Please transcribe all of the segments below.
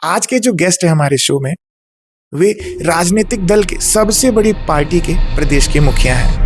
आज के जो गेस्ट है हमारे शो में, वे राजनीतिक दल के सबसे बड़ी पार्टी के प्रदेश के मुखिया हैं।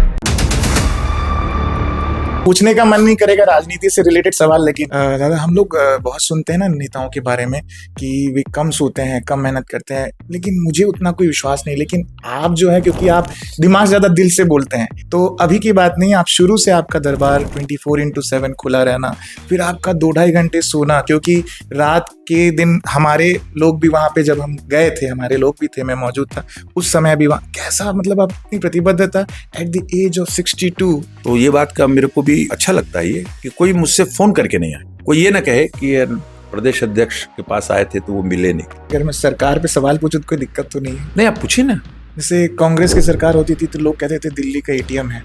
पूछने का मन नहीं करेगा राजनीति से रिलेटेड सवाल, लेकिन दादा हम लोग बहुत सुनते हैं ना नेताओं के बारे में कि वे कम सोते हैं, कम मेहनत करते हैं, लेकिन मुझे उतना कोई विश्वास नहीं। लेकिन आप जो है, क्योंकि आप दिमाग ज्यादा दिल से बोलते हैं, तो अभी की बात नहीं, आप शुरू से आपका दरबार 24/7 खुला रहना, फिर आपका 2-2.5 घंटे सोना, क्योंकि रात के दिन हमारे लोग भी वहाँ पे, जब हम गए थे हमारे लोग भी थे, मैं मौजूद था उस समय भी वहाँ, कैसा मतलब अपनी प्रतिबद्धता एट द एज ऑफ 62। तो ये बात का मेरे को भी अच्छा लगता है ये कि कोई मुझसे फोन करके नहीं आए, कोई ये ना कहे कि प्रदेश अध्यक्ष के पास आए थे तो वो मिले नहीं। अगर मैं सरकार पे सवाल पूछूं तो कोई दिक्कत तो नहीं है? नहीं, आप पूछिए ना। जैसे कांग्रेस की सरकार होती थी तो लोग कहते थे दिल्ली का एटीएम है,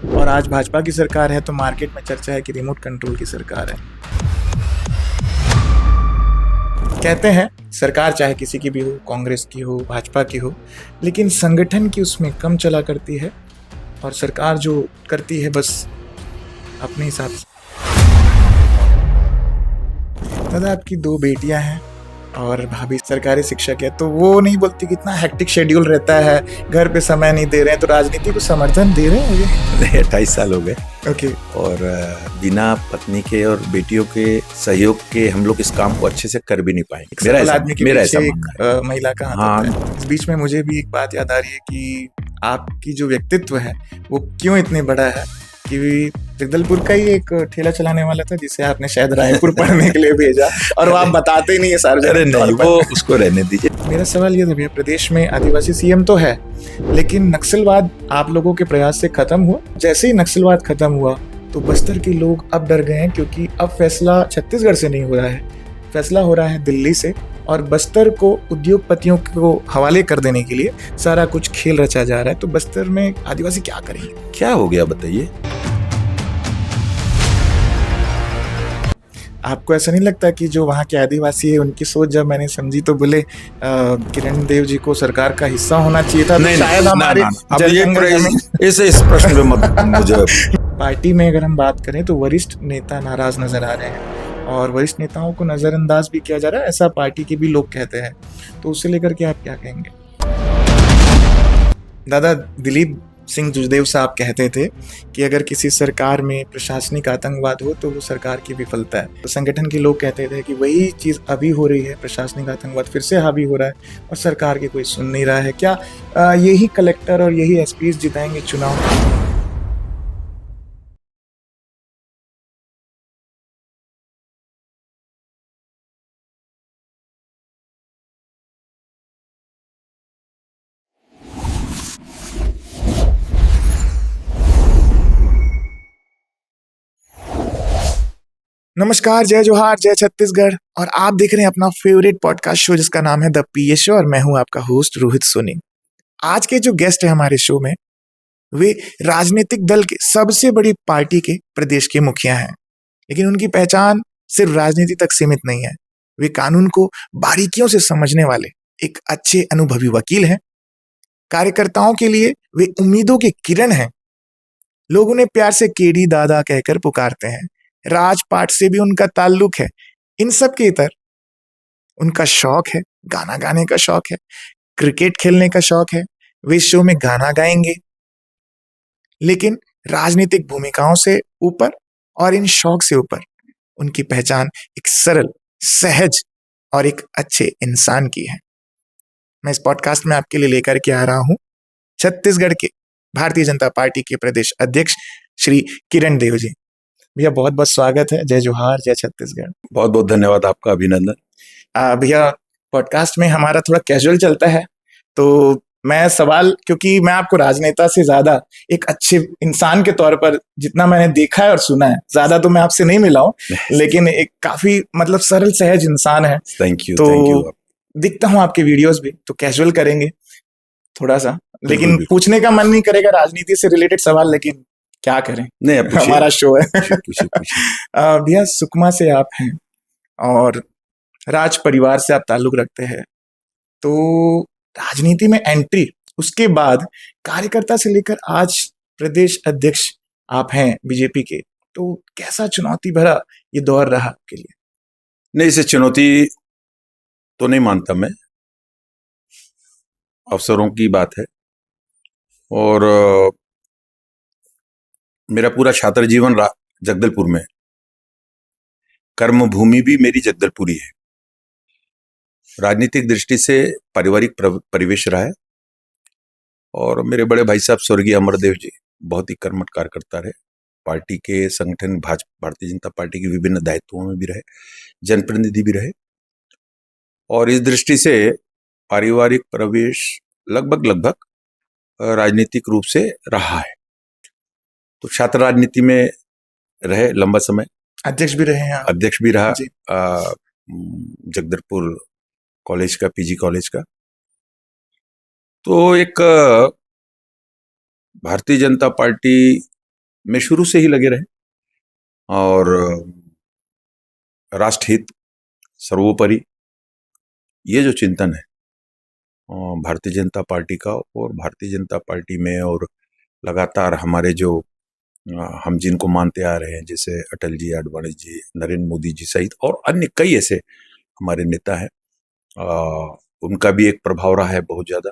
और आज भाजपा की सरकार है तो मार्केट में चर्चा है कि रिमोट कंट्रोल की सरकार है। कहते हैं सरकार चाहे किसी की भी हो, कांग्रेस की हो, भाजपा की हो, लेकिन संगठन की उसमें कम चला करती है, और सरकार जो करती है बस अपने हिसाब से। दादा आपकी 2 बेटियां हैं और भाभी सरकारी शिक्षक है, तो वो नहीं बोलती कितना हेक्टिक शेड्यूल रहता है, घर पे समय नहीं दे रहे हैं, तो राजनीति को समर्थन दे रहे हैं मुझे? 28 साल हो गए। ओके। और बिना पत्नी के और बेटियों के सहयोग के हम लोग इस काम को अच्छे से कर भी नहीं पाएंगे। मेरा ऐसा मानना है। महिला का हाथ होता है। इस बीच में मुझे भी एक बात याद आ रही है कि आपकी जो व्यक्तित्व है वो क्यों इतने बड़ा है कि जगदलपुर का ही एक ठेला चलाने वाला था जिसे आपने शायद रायपुर पढ़ने के लिए भेजा, और वो आप बताते ही नहीं है सार्वजनिक तौर पर। वो उसको रहने दीजिए। मेरा सवाल ये था भैया, प्रदेश में आदिवासी सीएम तो है, लेकिन नक्सलवाद आप लोगों के प्रयास से खत्म हुआ। जैसे ही नक्सलवाद खत्म हुआ तो बस्तर के लोग अब डर गए हैं, क्योंकि अब फैसला छत्तीसगढ़ से नहीं हो रहा है, फैसला हो रहा है दिल्ली से, और बस्तर को उद्योगपतियों को हवाले कर देने के लिए सारा कुछ खेल रचा जा रहा है। तो बस्तर में आदिवासी क्या करेंगे? क्या हो गया बताइए? आपको ऐसा नहीं लगता कि जो वहाँ के आदिवासी है उनकी सोच जब मैंने समझी तो बोले किरण देव जी को सरकार का हिस्सा होना चाहिए था? नहीं, शायद हमारे इस प्रश्न पे मत मुझे। पार्टी में अगर हम बात करें तो वरिष्ठ नेता नाराज नजर आ रहे हैं, और वरिष्ठ नेताओं को नजरअंदाज भी किया जा रहा है, ऐसा पार्टी के भी लोग कहते हैं। तो उससे लेकर के आप क्या कहेंगे? दादा दिलीप सिंह जुजदेव साहब कहते थे कि अगर किसी सरकार में प्रशासनिक आतंकवाद हो तो वो सरकार की विफलता है। तो संगठन के लोग कहते थे कि वही चीज़ अभी हो रही है, प्रशासनिक आतंकवाद फिर से हावी हो रहा है और सरकार की कोई सुन नहीं रहा है। क्या यही कलेक्टर और यही एसपी जिताएंगे चुनाव? नमस्कार, जय जोहार, जय छत्तीसगढ़, और आप देख रहे हैं अपना फेवरेट पॉडकास्ट शो जिसका नाम है द पीए शो, और मैं हूं आपका होस्ट रोहित सोनी। आज के जो गेस्ट है हमारे शो में, वे राजनीतिक दल के सबसे बड़ी पार्टी के प्रदेश के मुखिया हैं, लेकिन उनकी पहचान सिर्फ राजनीति तक सीमित नहीं है। वे कानून को बारीकियों से समझने वाले एक अच्छे अनुभवी वकील हैं। कार्यकर्ताओं के लिए वे उम्मीदों की किरण हैं। लोग उन्हें प्यार से केडी दादा कहकर पुकारते हैं। राजपाट से भी उनका ताल्लुक है। इन सब के इतर उनका शौक है, गाना गाने का शौक है, क्रिकेट खेलने का शौक है। वे शो में गाना गाएंगे, लेकिन राजनीतिक भूमिकाओं से ऊपर और इन शौक से ऊपर उनकी पहचान एक सरल, सहज और एक अच्छे इंसान की है। मैं इस पॉडकास्ट में आपके लिए लेकर के आ रहा हूं छत्तीसगढ़ के भारतीय जनता पार्टी के प्रदेश अध्यक्ष श्री किरण देव जी। भैया बहुत बहुत स्वागत है। जय जोहार, जय छत्तीसगढ़। बहुत बहुत धन्यवाद आपका, अभिनंदन। भैया पॉडकास्ट में हमारा थोड़ा कैजुअल चलता है, तो मैं सवाल, क्योंकि मैं आपको राजनेता से ज्यादा एक अच्छे इंसान के तौर पर जितना मैंने देखा है और सुना है, ज्यादा तो मैं आपसे नहीं मिला हूँ, लेकिन एक काफी मतलब सरल सहज इंसान है। Thank you. तो दिखता हूँ आपके वीडियोस भी, तो कैजुअल करेंगे थोड़ा सा, लेकिन पूछने का मन नहीं करेगा राजनीति से रिलेटेड सवाल, लेकिन क्या करें, नहीं हमारा शो है। पूछिए। भैया सुकमा से आप हैं और राज परिवार से आप ताल्लुक रखते हैं, तो राजनीति में एंट्री, उसके बाद कार्यकर्ता से लेकर आज प्रदेश अध्यक्ष आप हैं बीजेपी के, तो कैसा चुनौती भरा ये दौर रहा आपके लिए? नहीं, इसे चुनौती तो नहीं मानता मैं, अवसरों की बात है। और मेरा पूरा छात्र जीवन जगदलपुर में, कर्म भूमि भी मेरी जगदलपुरी है। राजनीतिक दृष्टि से पारिवारिक परिवेश रहा है, और मेरे बड़े भाई साहब स्वर्गीय अमरदेव जी बहुत ही कर्मठ कार्यकर्ता रहे, पार्टी के संगठन भारतीय जनता पार्टी के विभिन्न दायित्वों में भी रहे, जनप्रतिनिधि भी रहे। और इस दृष्टि से पारिवारिक प्रवेश लगभग राजनीतिक रूप से रहा है। तो छात्र राजनीति में रहे लंबा समय, अध्यक्ष भी रहे हैं आप? अध्यक्ष भी रहा जी। जगदलपुर कॉलेज का, पीजी कॉलेज का। तो एक भारतीय जनता पार्टी में शुरू से ही लगे रहे, और राष्ट्रहित सर्वोपरि ये जो चिंतन है भारतीय जनता पार्टी का, और भारतीय जनता पार्टी में और लगातार हमारे जो हम जिनको मानते आ रहे हैं, जैसे अटल जी, आडवाणी जी, नरेंद्र मोदी जी सहित और अन्य कई ऐसे हमारे नेता हैं, उनका भी एक प्रभाव रहा है बहुत ज़्यादा।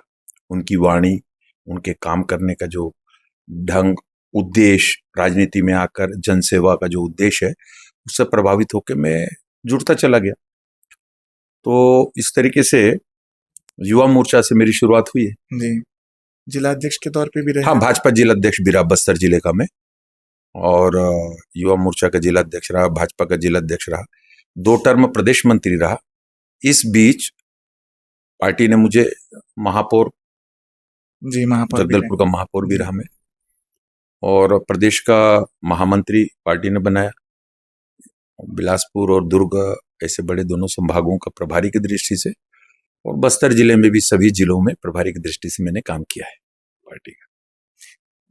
उनकी वाणी, उनके काम करने का जो ढंग, उद्देश्य, राजनीति में आकर जनसेवा का जो उद्देश्य है, उससे प्रभावित होकर मैं जुड़ता चला गया। तो इस तरीके से युवा मोर्चा से मेरी शुरुआत हुई है। जी। जिला अध्यक्ष के तौर पे भी रहे? हाँ, भाजपा जिला अध्यक्ष भी रहा बस्तर जिले का मैं, और युवा मोर्चा का जिला अध्यक्ष रहा, भाजपा का जिला अध्यक्ष रहा, 2 टर्म प्रदेश मंत्री रहा। इस बीच पार्टी ने मुझे महापौर, जी, महापौर जगदलपुर का महापौर भी रहा मैं, और प्रदेश का महामंत्री पार्टी ने बनाया। बिलासपुर और दुर्ग ऐसे बड़े दोनों संभागों का प्रभारी की दृष्टि से, और बस्तर जिले में भी सभी जिलों में प्रभारी की दृष्टि से मैंने काम किया है पार्टी का।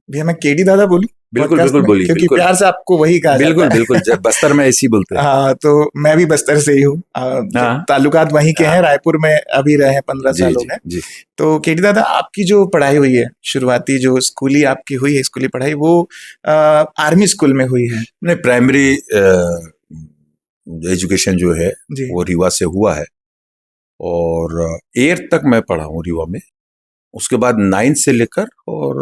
भैया मैं केडी दादा बोलूं? बिल्कुल बिल्कुल बोलिए, क्योंकि बिल्कुल प्यार से आपको वही कहा बिल्कुल जाता है। बिल्कुल बस्तर में ऐसी बोलते हैं। हाँ, तो मैं भी बस्तर से ही हूँ, ताल्लुकात वहीं के हैं, रायपुर में अभी रहे हैं 15 साल हो गए। जी। तो केडी दादा, आपकी जो पढ़ाई हुई है, शुरुआती जो स्कूली आपकी हुई है, स्कूली पढ़ाई, वो आर्मी स्कूल में हुई है? नहीं, प्राइमरी एजुकेशन जो है वो रीवा से हुआ है, और 8th तक मैं पढ़ा हूँ रीवा में। उसके बाद 9th से लेकर और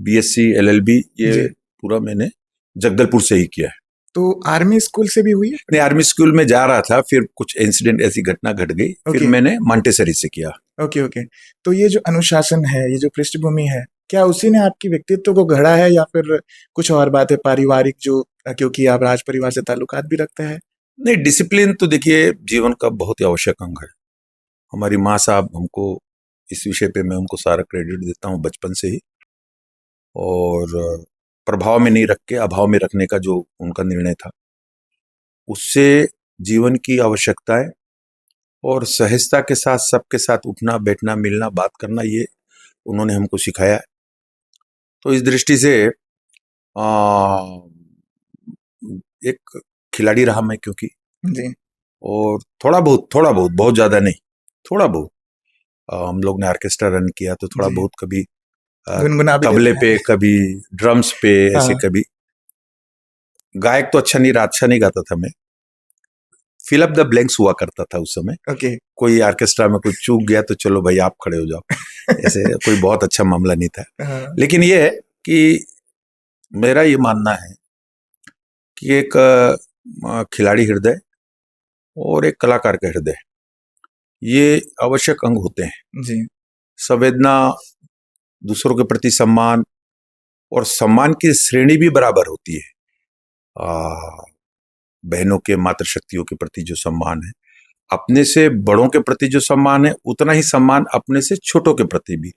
BSc LLB ये पूरा मैंने जगदलपुर से ही किया है। तो आर्मी स्कूल से भी हुई है? नहीं, आर्मी स्कूल में जा रहा था, फिर कुछ इंसिडेंट, ऐसी घटना घट गई, फिर मैंने मॉन्टेसरी से किया। ओके। तो ये जो अनुशासन है, ये जो पृष्ठभूमि है, क्या उसी ने आपकी व्यक्तित्व को गढ़ा है, या फिर कुछ और बात है पारिवारिक, जो क्योंकि आप राज परिवार से ताल्लुकात भी रखते हैं? नहीं, डिसिप्लिन तो देखिए जीवन का बहुत ही आवश्यक अंग है। हमारी माँ साहब हमको इस विषय पे मैं उनको सारा क्रेडिट देता हूँ बचपन से ही, और प्रभाव में नहीं रख के अभाव में रखने का जो उनका निर्णय था, उससे जीवन की आवश्यकताएं और सहजता के साथ सबके साथ उठना बैठना, मिलना, बात करना, ये उन्होंने हमको सिखाया है। तो इस दृष्टि से एक खिलाड़ी रहा मैं, क्योंकि जी, और थोड़ा बहुत बहुत ज्यादा नहीं, थोड़ा बहुत हम लोग ने ऑर्केस्ट्रा रन किया, तो थोड़ा बहुत कभी तबले पे, कभी ड्रम्स पे, ऐसे कभी। गायक तो अच्छा नहीं गाता था मैं, फिल अप द ब्लैंक्स हुआ करता था उस समय। कोई ऑर्केस्ट्रा में कोई चूक गया तो चलो भाई आप खड़े हो जाओ, ऐसे कोई बहुत अच्छा मामला नहीं था। लेकिन ये है कि मेरा ये मानना है कि एक खिलाड़ी हृदय और एक कलाकार का हृदय, ये आवश्यक अंग होते हैं। जी। संवेदना, दूसरों के प्रति सम्मान, और सम्मान की श्रेणी भी बराबर होती है। बहनों के, मातृशक्तियों के प्रति जो सम्मान है, अपने से बड़ों के प्रति जो सम्मान है, उतना ही सम्मान अपने से छोटों के प्रति भी।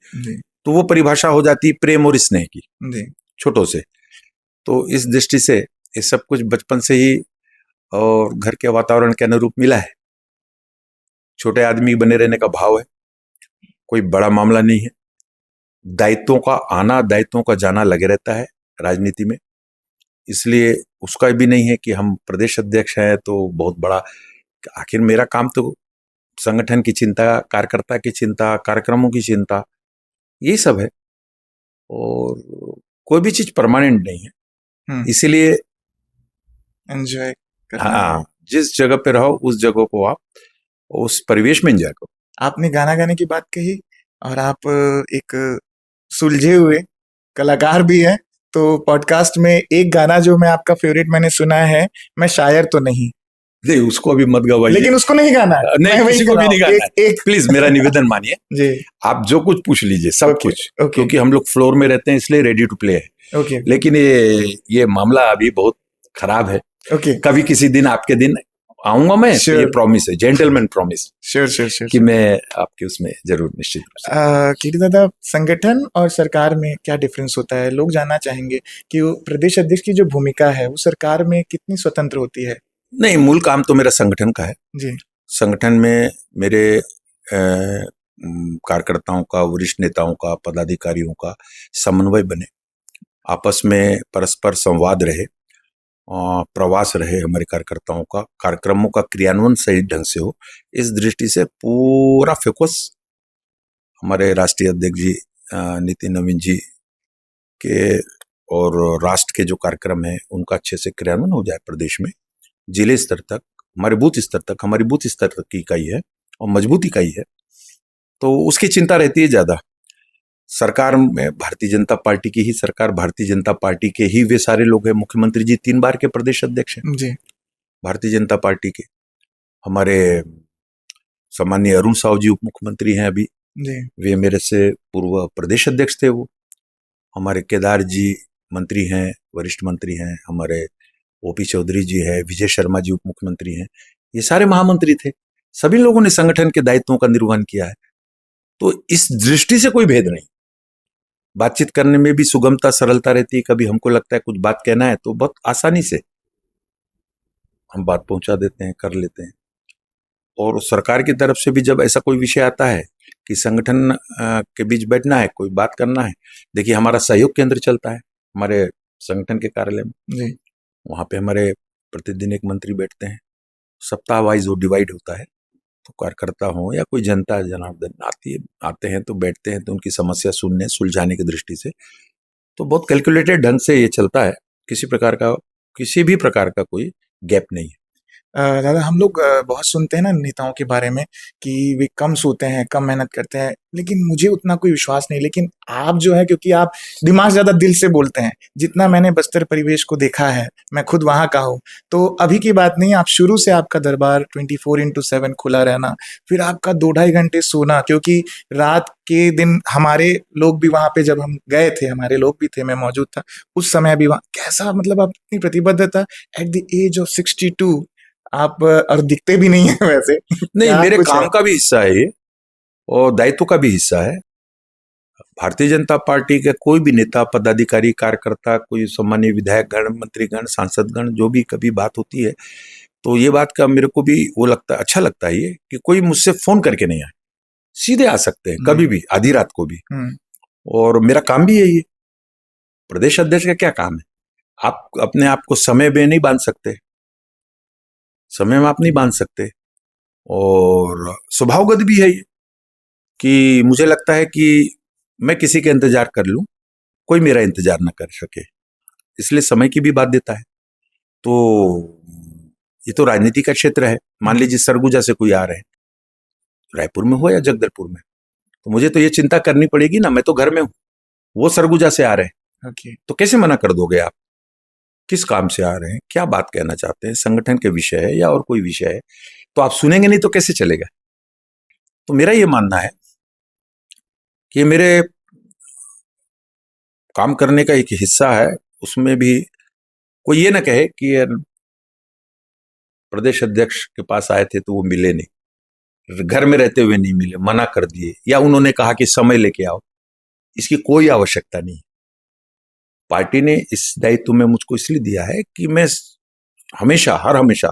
तो वो परिभाषा हो जाती है प्रेम और स्नेह की, छोटों से। तो इस दृष्टि से ये सब कुछ बचपन से ही और घर के वातावरण के अनुरूप मिला है। छोटे आदमी बने रहने का भाव है, कोई बड़ा मामला नहीं है। दायित्वों का आना, दायित्वों का जाना लगे रहता है राजनीति में, इसलिए उसका भी नहीं है कि हम प्रदेश अध्यक्ष हैं तो बहुत बड़ा। आखिर मेरा काम तो संगठन की चिंता, कार्यकर्ता की चिंता, कार्यक्रमों की चिंता, यही सब है, और कोई भी चीज परमानेंट नहीं है। इसीलिए एंजॉय, हाँ, जिस जगह पे रहो उस जगह को आप उस परिवेश में एंजॉय करो। आपने गाना गाने की बात कही और आप एक सुलझे हुए कलाकार भी हैं, तो पॉडकास्ट में एक गाना जो मैं आपका फेवरेट मैंने सुना है, मैं शायर तो नहीं। नहीं, उसको अभी मत गवाइए, लेकिन उसको नहीं गाना है, नहीं किसी को भी नहीं गाना है। एक प्लीज मेरा निवेदन मानिए जी, आप जो कुछ पूछ लीजिए, सब कुछ, क्योंकि हम लोग फ्लोर में रहते हैं इसलिए रेडी टू प्ले है। लेकिन ये मामला अभी बहुत खराब है। कभी किसी दिन आपके दिन आऊंगा मैं, तो ये प्रॉमिस है, जेंटलमैन प्रॉमिस, श्योर कि मैं आपके उसमें जरूर निश्चित। कीर्ति दादा, संगठन और सरकार में क्या डिफरेंस होता है? लोग जानना चाहेंगे कि वो प्रदेश अध्यक्ष की जो भूमिका है वो सरकार में कितनी स्वतंत्र होती है? नहीं, मूल काम तो मेरा संगठन का है जी। संगठन में मेरे कार्यकर्ताओं का, वरिष्ठ नेताओं का, पदाधिकारियों का समन्वय बने, आपस में परस्पर संवाद रहे, प्रवास रहे हमारे कार्यकर्ताओं का, कार्यक्रमों का क्रियान्वयन सही ढंग से हो, इस दृष्टि से पूरा फोकस हमारे राष्ट्रीय अध्यक्ष जी नितिन नवीन जी के और राष्ट्र के जो कार्यक्रम है उनका अच्छे से क्रियान्वयन हो जाए प्रदेश में, जिले स्तर तक, हमारे बूथ स्तर तक, हमारी बूथ स्तर तक की इकाई है और मजबूत इकाई है, तो उसकी चिंता रहती है ज्यादा। सरकार में भारतीय जनता पार्टी की ही सरकार, भारतीय जनता पार्टी के ही वे सारे लोग हैं, मुख्यमंत्री जी 3 बार के प्रदेश अध्यक्ष हैं जी, भारतीय जनता पार्टी के। हमारे सम्मानीय अरुण साहू जी उप मुख्यमंत्री हैं अभी जी, वे मेरे से पूर्व प्रदेश अध्यक्ष थे वो। हमारे केदार जी मंत्री हैं, वरिष्ठ मंत्री हैं, हमारे ओपी चौधरी जी है, विजय शर्मा जी उप मुख्यमंत्री हैं, ये सारे महामंत्री थे। सभी लोगों ने संगठन के दायित्वों का निर्वहन किया है, तो इस दृष्टि से कोई भेद नहीं। बातचीत करने में भी सुगमता, सरलता रहती है। कभी हमको लगता है कुछ बात कहना है तो बहुत आसानी से हम बात पहुंचा देते हैं, कर लेते हैं। और सरकार की तरफ से भी जब ऐसा कोई विषय आता है कि संगठन के बीच बैठना है, कोई बात करना है, देखिए हमारा सहयोग केंद्र चलता है हमारे संगठन के कार्यालय में जी, वहां पे हमारे प्रतिदिन एक मंत्री बैठते हैं, सप्ताह वाइज वो डिवाइड होता है, तो कार्यकर्ता हो या कोई जनता जनार्दन आते हैं तो बैठते हैं, तो उनकी समस्या सुनने सुलझाने की दृष्टि से तो बहुत कैलकुलेटेड ढंग से ये चलता है, किसी भी प्रकार का कोई गैप नहीं है। दादा, हम लोग बहुत सुनते हैं ना नेताओं के बारे में कि वे कम सोते हैं, कम मेहनत करते हैं, लेकिन मुझे उतना कोई विश्वास नहीं। लेकिन आप जो है, क्योंकि आप दिमाग ज्यादा दिल से बोलते हैं, जितना मैंने बस्तर परिवेश को देखा है, मैं खुद वहां का हूँ, तो अभी की बात नहीं, आप शुरू से आपका दरबार 24x7 खुला रहना, फिर आपका 2-2.5 घंटे सोना, क्योंकि रात के दिन हमारे लोग भी वहां पे, जब हम गए थे, हमारे लोग भी थे, मैं मौजूद था उस समय भी, वहां कैसा मतलब आप इतनी प्रतिबद्धता एट द एज ऑफ 62, आप और दिखते भी नहीं है वैसे। नहीं, मेरे काम का भी हिस्सा है ये और दायित्व का भी हिस्सा है। भारतीय जनता पार्टी के कोई भी नेता, पदाधिकारी, कार्यकर्ता, कोई सम्मानीय विधायक गण, मंत्रीगण, सांसदगण, जो भी कभी बात होती है तो ये बात का मेरे को भी वो लगता है, अच्छा लगता है ये कि कोई मुझसे फोन करके नहीं आए, सीधे आ सकते हैं कभी भी, आधी रात को भी। और मेरा काम भी यही है। प्रदेश अध्यक्ष का क्या काम है? आप अपने आप को समय में नहीं बांध सकते, समय में आप नहीं बांध सकते, और स्वभावगत भी है ये कि मुझे लगता है कि मैं किसी का इंतजार कर लूं, कोई मेरा इंतजार ना कर सके, इसलिए समय की भी बात देता है। तो ये तो राजनीति का क्षेत्र है। मान लीजिए सरगुजा से कोई आ रहे हैं, रायपुर में हो या जगदलपुर में, तो मुझे तो ये चिंता करनी पड़ेगी ना, मैं तो घर में हूं, वो सरगुजा से आ रहे हैं, तो कैसे मना कर दोगे आप? किस काम से आ रहे हैं, क्या बात कहना चाहते हैं, संगठन के विषय है या और कोई विषय है, तो आप सुनेंगे नहीं तो कैसे चलेगा? तो मेरा ये मानना है कि मेरे काम करने का एक हिस्सा है, उसमें भी कोई ये ना कहे कि प्रदेश अध्यक्ष के पास आए थे तो वो मिले नहीं, घर में रहते हुए नहीं मिले, मना कर दिए, या उन्होंने कहा कि समय लेके आओ, इसकी कोई आवश्यकता नहीं। पार्टी ने इस दायित्व में मुझको इसलिए दिया है कि मैं हर हमेशा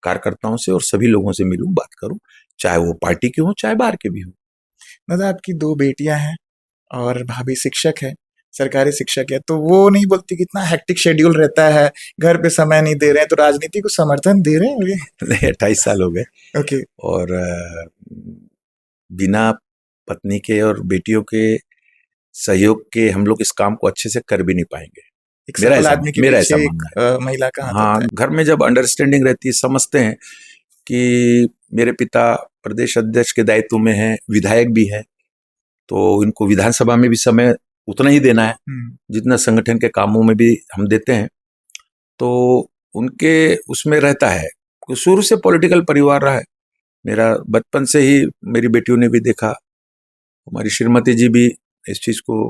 कार्यकर्ताओं से और सभी लोगों से मिलूं, बात करूं, चाहे वो पार्टी के हो चाहे बाहर के भी हो। दादा, आपकी 2 बेटियां हैं और भाभी शिक्षक है, सरकारी शिक्षक है, तो वो नहीं बोलती कि इतना हेक्टिक शेड्यूल रहता है, घर पे समय नहीं दे रहे हैं, तो राजनीति को समर्थन दे रहे हैं? नहीं, 28 साल हो गए और बिना पत्नी के और बेटियों के सहयोग के हम लोग इस काम को अच्छे से कर भी नहीं पाएंगे। मेरा ऐसा मानना है। महिला का हाथ हाँ, घर में जब अंडरस्टैंडिंग रहती है, समझते हैं कि मेरे पिता प्रदेश अध्यक्ष के दायित्व में हैं, विधायक भी हैं, तो इनको विधानसभा में भी समय उतना ही देना है जितना संगठन के कामों में भी हम देते हैं। तो उनके उसमें रहता है, शुरू से पॉलिटिकल परिवार रहा है मेरा, बचपन से ही मेरी बेटियों ने भी देखा, हमारी श्रीमती जी भी इस चीज को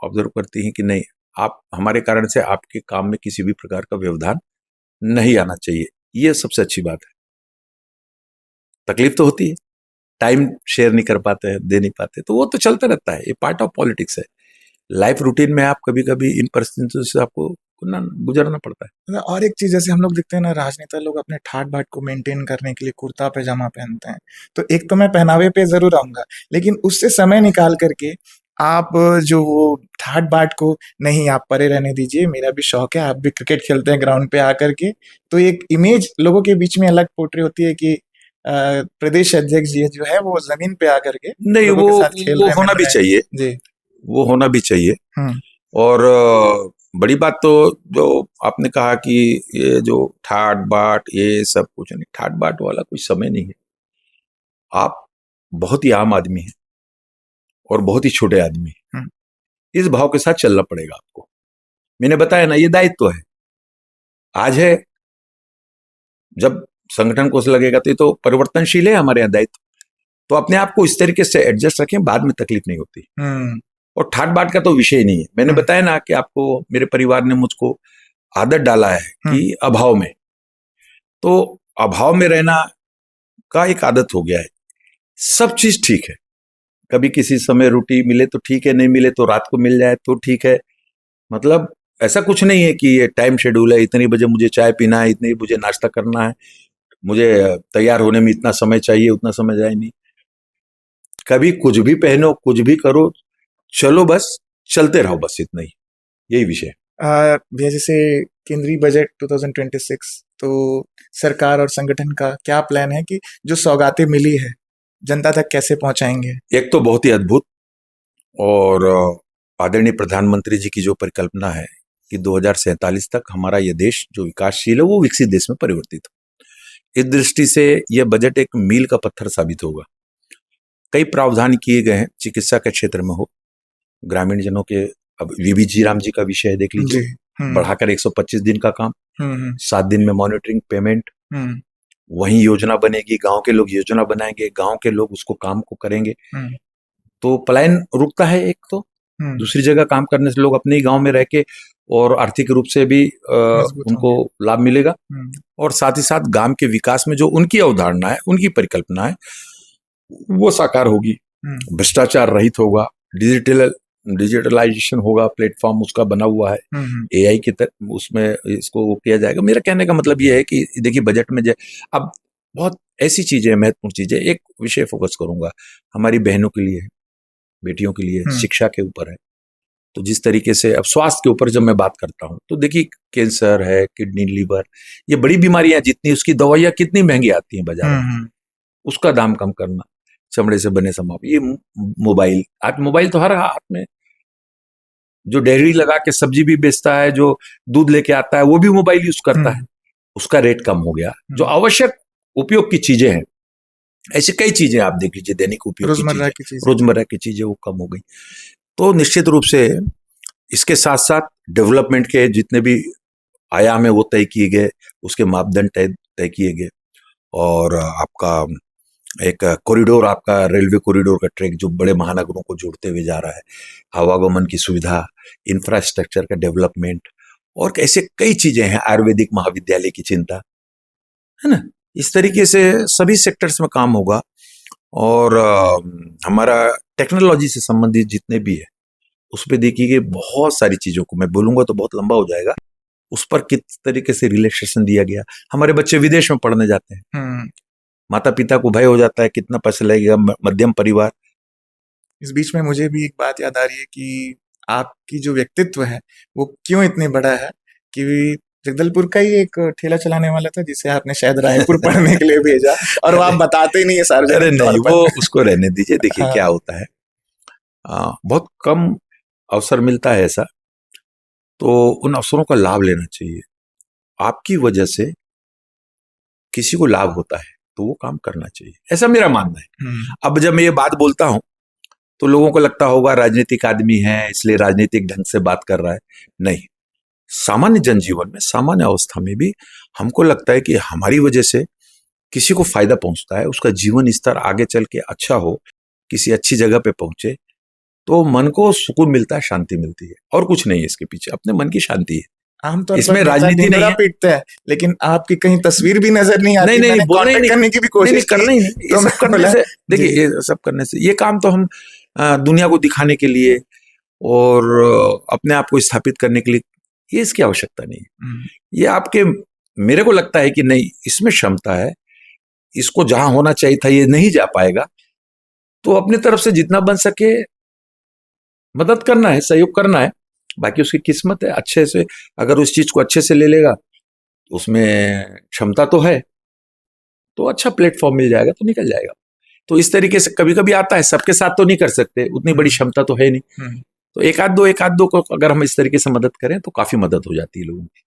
ऑब्जर्व करती हैं कि नहीं, आप हमारे कारण से आपके काम में किसी भी प्रकार का व्यवधान नहीं आना चाहिए। ये सबसे अच्छी बात है। तकलीफ तो होती है, टाइम शेयर नहीं कर पाते हैं, दे नहीं पाते, तो वो तो चलता रहता है, ये पार्ट ऑफ पॉलिटिक्स है। लाइफ रूटीन में आप कभी कभी इन परिस्थितियों से आपको ना गुजरना पड़ता है। और एक चीज, जैसे हम लोग देखते हैं ना, राजनेता लोग अपने ठाट बाट को मेंटेन करने के लिए कुर्ता पैजामा पहनते हैं। तो एक तो मैं पहनावे पे जरूर आऊंगा, लेकिन उससे समय निकाल करके आप जो वो ठाट बाट को, नहीं आप परे रहने दीजिए, मेरा भी शौक है, आप भी क्रिकेट खेलते हैं ग्राउंड पे आकर के, तो एक इमेज लोगों के बीच में अलग पोर्ट्रे होती है कि प्रदेश अध्यक्ष जी जो है वो जमीन पे आकर के नहीं, लोगों के साथ खेल वो रहे, होना भी चाहिए जी, वो होना भी चाहिए। और बड़ी बात तो जो आपने कहा कि ये जो ठाट बाट ये सब कुछ नहीं, ठाट बाट वाला कोई समय नहीं है। आप बहुत ही आम आदमी हैं और बहुत ही छोटे आदमी हैं, इस भाव के साथ चलना पड़ेगा आपको। मैंने बताया ना, ये दायित्व है, आज है, जब संगठन को लगेगा तो ये तो परिवर्तनशील है हमारे यहाँ दायित्व, तो अपने आप को इस तरीके से एडजस्ट रखें, बाद में तकलीफ नहीं होती। और ठाट बाट का तो विषय ही नहीं है। मैंने बताया ना कि आपको मेरे परिवार ने मुझको आदत डाला है कि अभाव में, तो अभाव में रहना का एक आदत हो गया है। सब चीज ठीक है, कभी किसी समय रोटी मिले तो ठीक है, नहीं मिले तो रात को मिल जाए तो ठीक है, मतलब ऐसा कुछ नहीं है कि ये टाइम शेड्यूल है, इतनी बजे मुझे चाय पीना है, इतनी बजे नाश्ता करना है, मुझे तैयार होने में इतना समय चाहिए, उतना समय जाए नहीं। कभी कुछ भी पहनो, कुछ भी करो, चलो बस चलते रहो, बस इतना ही, यही विषय। भैया, जैसे केंद्रीय बजट 2026, तो सरकार और संगठन का क्या प्लान है कि जो सौगातें मिली है जनता तक कैसे पहुंचाएंगे? एक तो बहुत ही अद्भुत और आदरणीय प्रधानमंत्री जी की जो परिकल्पना है कि 2047 तक हमारा यह देश जो विकासशील है वो विकसित देश में परिवर्तित हो, इस दृष्टि से यह बजट एक मील का पत्थर साबित होगा। कई प्रावधान किए गए हैं, चिकित्सा के क्षेत्र में हो, ग्रामीण जनों के, अब वीबी जी राम जी का विषय देख लीजिए, बढ़ाकर 125 दिन का काम, 7 दिन में मॉनिटरिंग पेमेंट, वही योजना बनेगी, गांव के लोग योजना बनाएंगे, गांव के लोग उसको काम को करेंगे, तो पलायन रुकता है एक तो, दूसरी जगह काम करने से लोग अपने ही गांव में रह के और आर्थिक रूप से भी उनको लाभ मिलेगा, और साथ ही साथ गांव के विकास में जो उनकी अवधारणा है, उनकी परिकल्पना है, वो साकार होगी, भ्रष्टाचार रहित होगा, डिजिटलाइजेशन होगा, प्लेटफॉर्म उसका बना हुआ है, एआई की तरह उसमें इसको वो किया जाएगा। मेरा कहने का मतलब ये है कि देखिए बजट में अब बहुत ऐसी चीजें, महत्वपूर्ण चीजें, एक विषय फोकस करूंगा, हमारी बहनों के लिए, बेटियों के लिए, शिक्षा के ऊपर है। तो जिस तरीके से अब स्वास्थ्य के ऊपर जब मैं बात करता हूं, तो देखिए कैंसर है, किडनी, लीवर, ये बड़ी बीमारियां, जितनी उसकी दवाइयां कितनी महंगी आती हैं बाजार में, उसका दाम कम करना, चमड़े से बने सामान, ये मोबाइल, आज मोबाइल तो हर हाथ में, जो डेयरी लगा के सब्जी भी बेचता है, जो दूध लेके आता है वो भी मोबाइल यूज करता है, उसका रेट कम हो गया। जो आवश्यक उपयोग की चीजें हैं, ऐसी कई चीजें आप देख लीजिए, दैनिक उपयोग रोजमर्रा की चीजें वो कम हो गई। तो निश्चित रूप से इसके साथ साथ डेवलपमेंट के जितने भी आयाम है वो तय किए गए, उसके मापदंड तय किए गए, और आपका एक कॉरिडोर, आपका रेलवे कॉरिडोर का ट्रैक जो बड़े महानगरों को जोड़ते हुए जा रहा है, आवागमन की सुविधा, इंफ्रास्ट्रक्चर का डेवलपमेंट, और ऐसे कई चीजें हैं, आयुर्वेदिक महाविद्यालय की चिंता है ना, इस तरीके से सभी सेक्टर्स में काम होगा। और हमारा टेक्नोलॉजी से संबंधित जितने भी है उस पर देखिए बहुत सारी चीजों को मैं बोलूंगा तो बहुत लंबा हो जाएगा, उस पर किस तरीके से रिलैक्सेशन दिया गया। हमारे बच्चे विदेश में पढ़ने जाते हैं, माता पिता को भय हो जाता है कितना पैसा लगेगा, मध्यम परिवार। इस बीच में मुझे भी एक बात याद आ रही है कि आपकी जो व्यक्तित्व है वो क्यों इतने बड़ा है कि जगदलपुर का ही एक ठेला चलाने वाला था जिसे आपने शायद रायपुर पढ़ने के लिए भेजा, और वो आप बताते ही नहीं है सार्वजनिक। अरे नहीं, वो उसको रहने दीजिए। देखिए क्या होता है, बहुत कम अवसर मिलता है ऐसा, तो उन अवसरों का लाभ लेना चाहिए। आपकी वजह से किसी को लाभ होता है, तो वो काम करना चाहिए, ऐसा मेरा मानना है। अब जब मैं ये बात बोलता हूं तो लोगों को लगता होगा राजनीतिक आदमी है इसलिए राजनीतिक ढंग से बात कर रहा है। नहीं, सामान्य जनजीवन में, सामान्य अवस्था में भी हमको लगता है कि हमारी वजह से किसी को फायदा पहुंचता है, उसका जीवन स्तर आगे चल के अच्छा हो, किसी अच्छी जगह पे पहुंचे, तो मन को सुकून मिलता है, शांति मिलती है, और कुछ नहीं है इसके पीछे, अपने मन की शांति है। आमतौर इसमें पर राजनीति नहीं है, पीटते हैं, लेकिन आपकी कहीं तस्वीर भी नजर नहीं आती। नहीं, बोलने नहीं, करने की भी कोशिश करना ही नहीं। ये सब करने से, देखिए, ये सब करने से, ये काम तो हम दुनिया को दिखाने के लिए और अपने आप को स्थापित करने के लिए, ये इसकी आवश्यकता नहीं है। ये आपके, मेरे को लगता है कि नहीं, इसमें क्षमता है, इसको जहां होना चाहिए था ये नहीं जा पाएगा, तो अपनी तरफ से जितना बन सके मदद करना है, सहयोग करना है। बाकी उसकी किस्मत है, अच्छे से अगर उस चीज को अच्छे से ले लेगा, उसमें क्षमता तो है, तो अच्छा प्लेटफॉर्म मिल जाएगा तो निकल जाएगा। तो इस तरीके से कभी कभी आता है, सबके साथ तो नहीं कर सकते, उतनी बड़ी क्षमता तो है नहीं, तो एक आध दो को अगर हम इस तरीके से मदद करें तो काफी मदद हो जाती है लोगों की।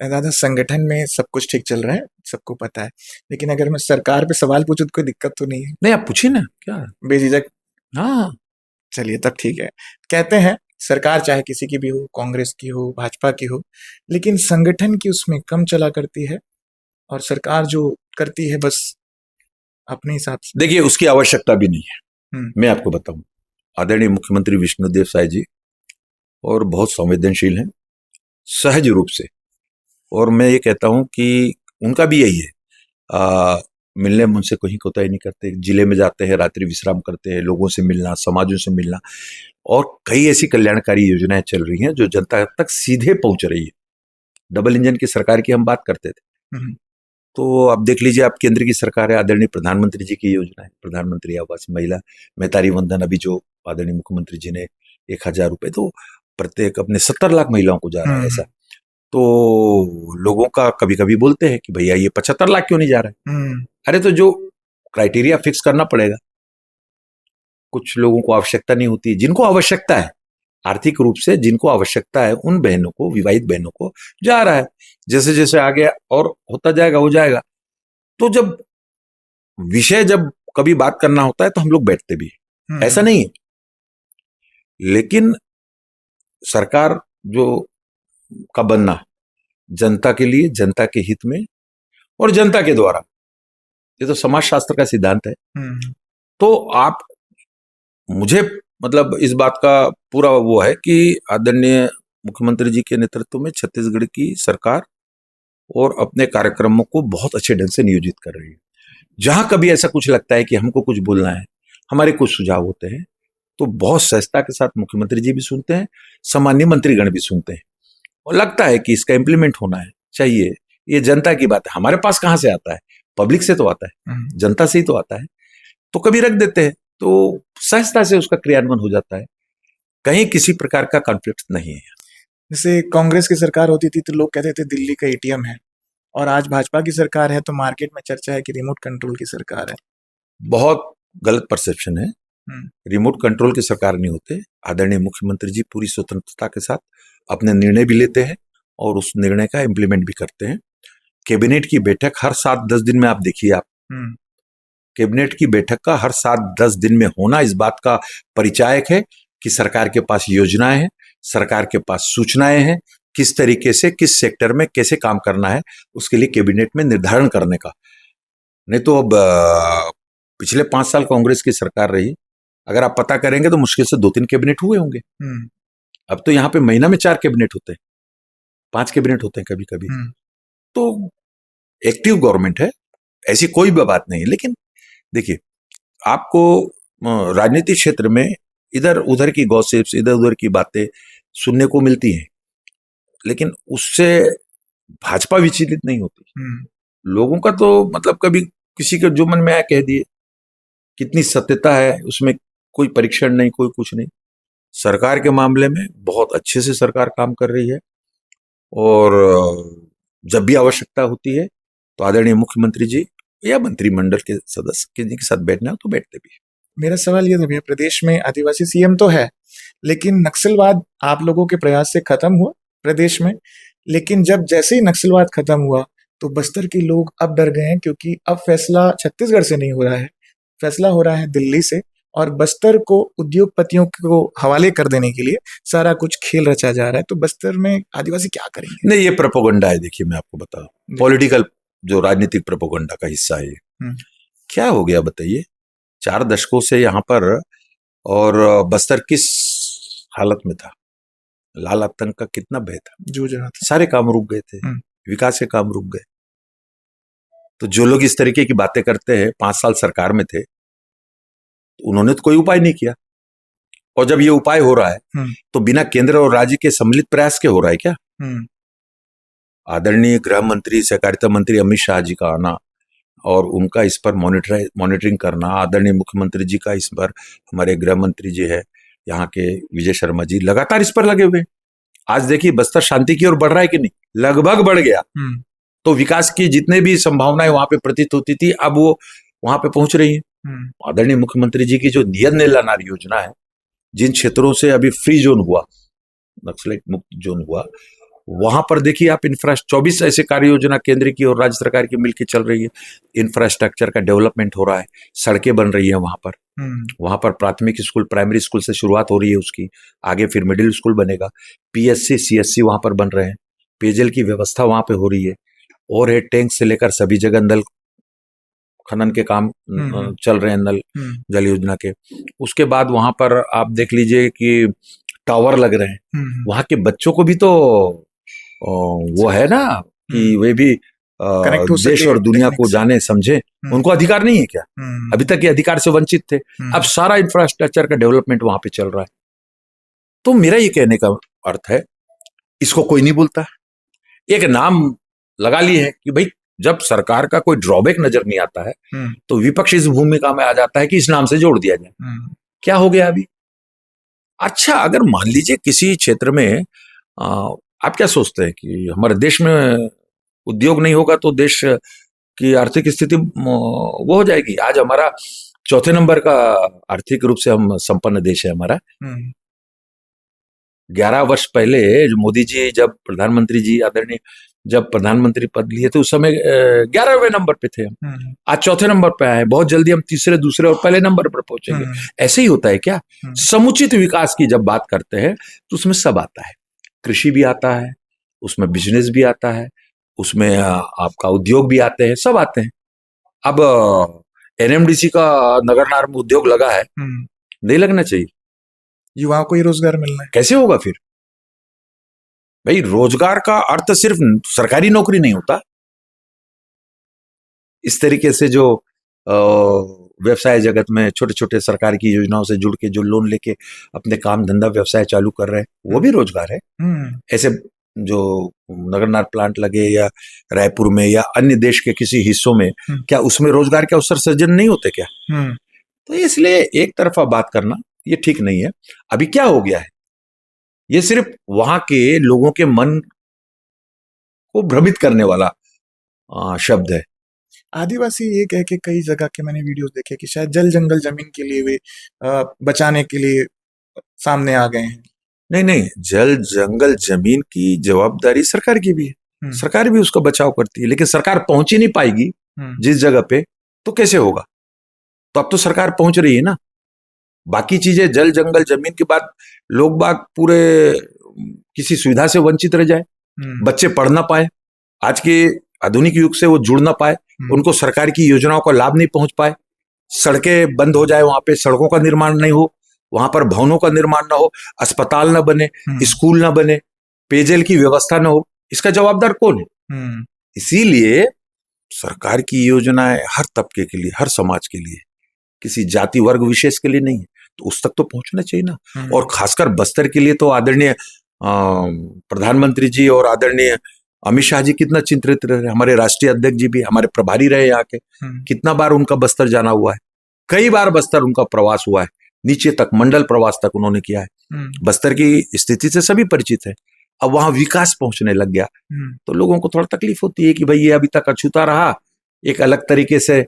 दादा, संगठन में सब कुछ ठीक चल रहा है, सबको पता है, लेकिन अगर मैं सरकार पे सवाल पूछूं तो कोई दिक्कत तो नहीं है? नहीं, आप पूछिए ना, क्या बेझिझक। हाँ, चलिए तब ठीक है। कहते हैं सरकार चाहे किसी की भी हो, कांग्रेस की हो, भाजपा की हो, लेकिन संगठन की उसमें कम चला करती है, और सरकार जो करती है बस अपने हिसाब से। देखिए, उसकी आवश्यकता भी नहीं है। मैं आपको बताऊं, आदरणीय मुख्यमंत्री विष्णुदेव साय जी और बहुत संवेदनशील हैं, सहज रूप से, और मैं ये कहता हूं कि उनका भी यही है, मिलने में उनसे कोई कोताही नहीं करते, जिले में जाते हैं, रात्रि विश्राम करते हैं, लोगों से मिलना, समाजों से मिलना, और कई ऐसी कल्याणकारी योजनाएं चल रही हैं जो जनता तक सीधे पहुंच रही है। डबल इंजन की सरकार की हम बात करते थे, तो अब देख लीजिए, आप केंद्र की सरकार है, आदरणीय प्रधानमंत्री जी की योजना है, प्रधानमंत्री आवास, महिला मैतारी वंदन, अभी जो आदरणीय मुख्यमंत्री जी ने 1000 रुपए, तो प्रत्येक अपने 70 लाख महिलाओं को जा रहा है ऐसा। तो लोगों का कभी कभी बोलते हैं कि भैया ये 75 लाख क्यों नहीं जा रहा है? अरे तो जो क्राइटेरिया फिक्स करना पड़ेगा, कुछ लोगों को आवश्यकता नहीं होती, जिनको आवश्यकता है आर्थिक रूप से, जिनको आवश्यकता है उन बहनों को, विवाहित बहनों को जा रहा है, जैसे जैसे आगे और होता जाएगा, हो जाएगा। तो जब विषय, जब कभी बात करना होता है तो हम लोग बैठते भी, ऐसा नहीं है, लेकिन सरकार जो का बनना जनता के लिए, जनता के हित में और जनता के द्वारा, ये तो समाजशास्त्र का सिद्धांत है। तो आप, मुझे मतलब इस बात का पूरा वो है कि आदरणीय मुख्यमंत्री जी के नेतृत्व में छत्तीसगढ़ की सरकार और अपने कार्यक्रमों को बहुत अच्छे ढंग से नियोजित कर रही है। जहां कभी ऐसा कुछ लगता है कि हमको कुछ बोलना है, हमारे कुछ सुझाव होते हैं, तो बहुत सहजता के साथ मुख्यमंत्री जी भी सुनते हैं, सामान्य मंत्रीगण भी सुनते हैं, और लगता है कि इसका इम्प्लीमेंट होना है चाहिए। ये जनता की बात है, हमारे पास कहां से आता है? पब्लिक से तो आता है, जनता से ही तो आता है, तो कभी रख देते हैं, तो सहजता से उसका क्रियान्वयन हो जाता है, कहीं किसी प्रकार का कॉन्फ्लिक्ट नहीं है। जैसे कांग्रेस की सरकार होती थी तो लोग कहते थे दिल्ली का एटीएम है, और आज भाजपा की सरकार है तो मार्केट में चर्चा है कि रिमोट कंट्रोल की सरकार है। बहुत गलत परसेप्शन है, रिमोट कंट्रोल की सरकार नहीं होते। आदरणीय मुख्यमंत्री जी पूरी स्वतंत्रता के साथ अपने निर्णय भी लेते हैं और उस निर्णय का इम्प्लीमेंट भी करते हैं। कैबिनेट की बैठक हर 7-10 दिन में, आप देखिए, आप कैबिनेट की बैठक का हर 7-10 दिन में होना इस बात का परिचायक है कि सरकार के पास योजनाएं हैं, सरकार के पास सूचनाएं हैं, किस तरीके से, किस सेक्टर में कैसे काम करना है, उसके लिए कैबिनेट में निर्धारण करने का। नहीं तो अब पिछले 5 साल कांग्रेस की सरकार रही, अगर आप पता करेंगे तो मुश्किल से 2-3 कैबिनेट हुए होंगे। अब तो यहाँ पे महीना में 4 कैबिनेट होते हैं, 5 कैबिनेट होते हैं कभी कभी। तो एक्टिव गवर्नमेंट है, ऐसी कोई बात नहीं है। लेकिन देखिए, आपको राजनीतिक क्षेत्र में इधर उधर की गॉसिप्स, इधर उधर की बातें सुनने को मिलती हैं, लेकिन उससे भाजपा विचलित नहीं होती। लोगों का तो मतलब कभी किसी के जो मन में आया कह दिए, कितनी सत्यता है उसमें, कोई परीक्षण नहीं, कोई कुछ नहीं। सरकार के मामले में बहुत अच्छे से सरकार काम कर रही है, और जब भी आवश्यकता होती है तो आदरणीय मुख्यमंत्री जी या मंत्रिमंडल के सदस्य किसी के साथ बैठना हो तो बैठते भी। मेरा सवाल ये था भैया, प्रदेश में आदिवासी सीएम तो है, लेकिन नक्सलवाद आप लोगों के प्रयास से खत्म हुआ प्रदेश में, लेकिन जब जैसे ही नक्सलवाद खत्म हुआ तो बस्तर के लोग अब डर गए हैं, क्योंकि अब फैसला छत्तीसगढ़ से नहीं हो रहा है, फैसला हो रहा है दिल्ली से, और बस्तर को उद्योगपतियों को हवाले कर देने के लिए सारा कुछ खेल रचा जा रहा है। तो बस्तर में आदिवासी क्या करेंगे? नहीं, ये प्रोपोगंडा है। देखिए, मैं आपको बता, पॉलिटिकल जो राजनीतिक प्रोपोगंडा का हिस्सा है ये। क्या हो गया बताइए? 4 दशकों से यहाँ पर, और बस्तर किस हालत में था, लाल आतंक का कितना भय था, जूझ रहा था, सारे काम रुक गए थे, विकास के काम रुक गए। तो जो लोग इस तरीके की बातें करते हैं, 5 साल सरकार में थे, तो उन्होंने तो कोई उपाय नहीं किया। और जब ये उपाय हो रहा है तो बिना केंद्र और राज्य के सम्मिलित प्रयास के हो रहा है क्या? आदरणीय गृह मंत्री, सहकारिता मंत्री अमित शाह जी का आना और उनका इस पर मॉनिटरिंग करना, आदरणीय मुख्यमंत्री जी का इस पर, हमारे गृह मंत्री जी है यहाँ के विजय शर्मा जी, लगातार इस पर लगे हुए। आज देखिए बस्तर शांति की ओर बढ़ रहा है कि नहीं? लगभग बढ़ गया। तो विकास की जितने भी संभावनाएं वहां पे प्रतीत होती थी, अब वो वहां पे पहुंच रही है। आदरणीय मुख्यमंत्री जी की जो नियत नीलानार योजना है, जिन क्षेत्रों से अभी फ्री जोन हुआ, नक्सलाइट मुक्त जोन हुआ, वहां पर देखिए आप 24 ऐसे कार्य योजना केंद्र की और राज्य सरकार की मिलकर चल रही है। इंफ्रास्ट्रक्चर का डेवलपमेंट हो रहा है, सड़कें बन रही है वहां पर प्राथमिक स्कूल, प्राइमरी स्कूल से शुरुआत हो रही है उसकी, आगे फिर मिडिल स्कूल बनेगा, पीएससी सीएससी वहां पर बन रहे हैं, पेयजल की व्यवस्था वहां पे हो रही है, और है टैंक से लेकर सभी जगह नल खनन के काम चल रहे हैं, नल जल योजना के। उसके बाद वहां पर आप देख लीजिए कि टावर लग रहे हैं। वहां के बच्चों को भी तो वो है ना कि वे भी देश और दुनिया को जाने समझे, उनको अधिकार नहीं है क्या? अभी तक ये अधिकार से वंचित थे। अब सारा इंफ्रास्ट्रक्चर का डेवलपमेंट वहां पे चल रहा है। तो मेरा ये कहने का अर्थ है, इसको कोई नहीं बोलता, एक नाम लगा लिए है कि भाई जब सरकार का कोई ड्रॉबैक नजर नहीं आता है तो विपक्ष इस भूमिका में आ जाता है कि इस नाम से जोड़ दिया जाए। क्या हो गया अभी? अच्छा, अगर मान लीजिए किसी क्षेत्र में आप क्या सोचते हैं कि हमारे देश में उद्योग नहीं होगा तो देश की आर्थिक स्थिति वो हो जाएगी? आज हमारा 4थे नंबर का आर्थिक रूप से हम संपन्न देश है हमारा। 11 वर्ष पहले मोदी जी जब प्रधानमंत्री जी आदरणीय जब प्रधानमंत्री पद लिए थे, उस समय 11वें नंबर पे थे हम। आज 4थे नंबर पे आए हैं। बहुत जल्दी हम तीसरे, दूसरे और पहले नंबर पर पहुंचेंगे। ऐसे ही होता है क्या? समुचित विकास की जब बात करते हैं तो उसमें सब आता है, कृषि भी आता है, उसमें बिजनेस भी आता है, उसमें आपका उद्योग भी आते हैं, सब आते हैं। अब एनएमडीसी का नगरनार में उद्योग लगा है, नहीं लगना चाहिए? युवाओं को ही रोजगार मिलना है, कैसे होगा फिर? भाई रोजगार का अर्थ सिर्फ सरकारी नौकरी नहीं होता। इस तरीके से जो व्यवसाय जगत में छोटे छोटे सरकार की योजनाओं से जुड़ के जो लोन लेके अपने काम धंधा व्यवसाय चालू कर रहे हैं, वो भी रोजगार है। ऐसे जो नगरनार प्लांट लगे या रायपुर में या अन्य देश के किसी हिस्सों में, क्या उसमें रोजगार के अवसर सृजन नहीं होते क्या? तो इसलिए एक तरफा बात करना ये ठीक नहीं है। अभी क्या हो गया है, ये सिर्फ वहां के लोगों के मन को भ्रमित करने वाला शब्द है। आदिवासी ये कह के कई जगह के मैंने वीडियोस देखे कि शायद जल जंगल जमीन के लिए वे बचाने के लिए सामने आ गए हैं। नहीं, जल जंगल जमीन की जवाबदारी सरकार की भी है, सरकार भी उसका बचाव करती है, लेकिन सरकार पहुंच ही नहीं पाएगी जिस जगह पे, तो कैसे होगा? तो अब तो सरकार पहुंच रही है ना। बाकी चीजें, जल जंगल जमीन के बाद लोग बाग पूरे किसी सुविधा से वंचित रह जाए, बच्चे पढ़ ना पाए, आज के आधुनिक युग से वो जुड़ ना पाए, उनको सरकार की योजनाओं का लाभ नहीं पहुंच पाए, सड़कें बंद हो जाए, वहां पे सड़कों का निर्माण नहीं हो, वहां पर भवनों का निर्माण ना हो, अस्पताल ना बने, स्कूल ना बने, पेयजल की व्यवस्था ना हो, इसका जवाबदार कौन है? इसीलिए सरकार की योजनाएं हर तबके के लिए, हर समाज के लिए, किसी जाति वर्ग विशेष के लिए नहीं है, तो उस तक तो पहुंचना चाहिए ना। और खासकर बस्तर के लिए तो आदरणीय प्रधानमंत्री जी और आदरणीय अमित शाह जी कितना चिंतित रहे, हमारे राष्ट्रीय अध्यक्ष जी भी, हमारे प्रभारी रहे यहाँ के, कितना बार उनका बस्तर जाना हुआ है, कई बार बस्तर उनका प्रवास हुआ है, नीचे तक मंडल प्रवास तक उन्होंने किया है। बस्तर की स्थिति से सभी परिचित है। अब वहां विकास पहुंचने लग गया तो लोगों को थोड़ा तकलीफ होती है कि भाई ये अभी तक अछूता रहा, एक अलग तरीके से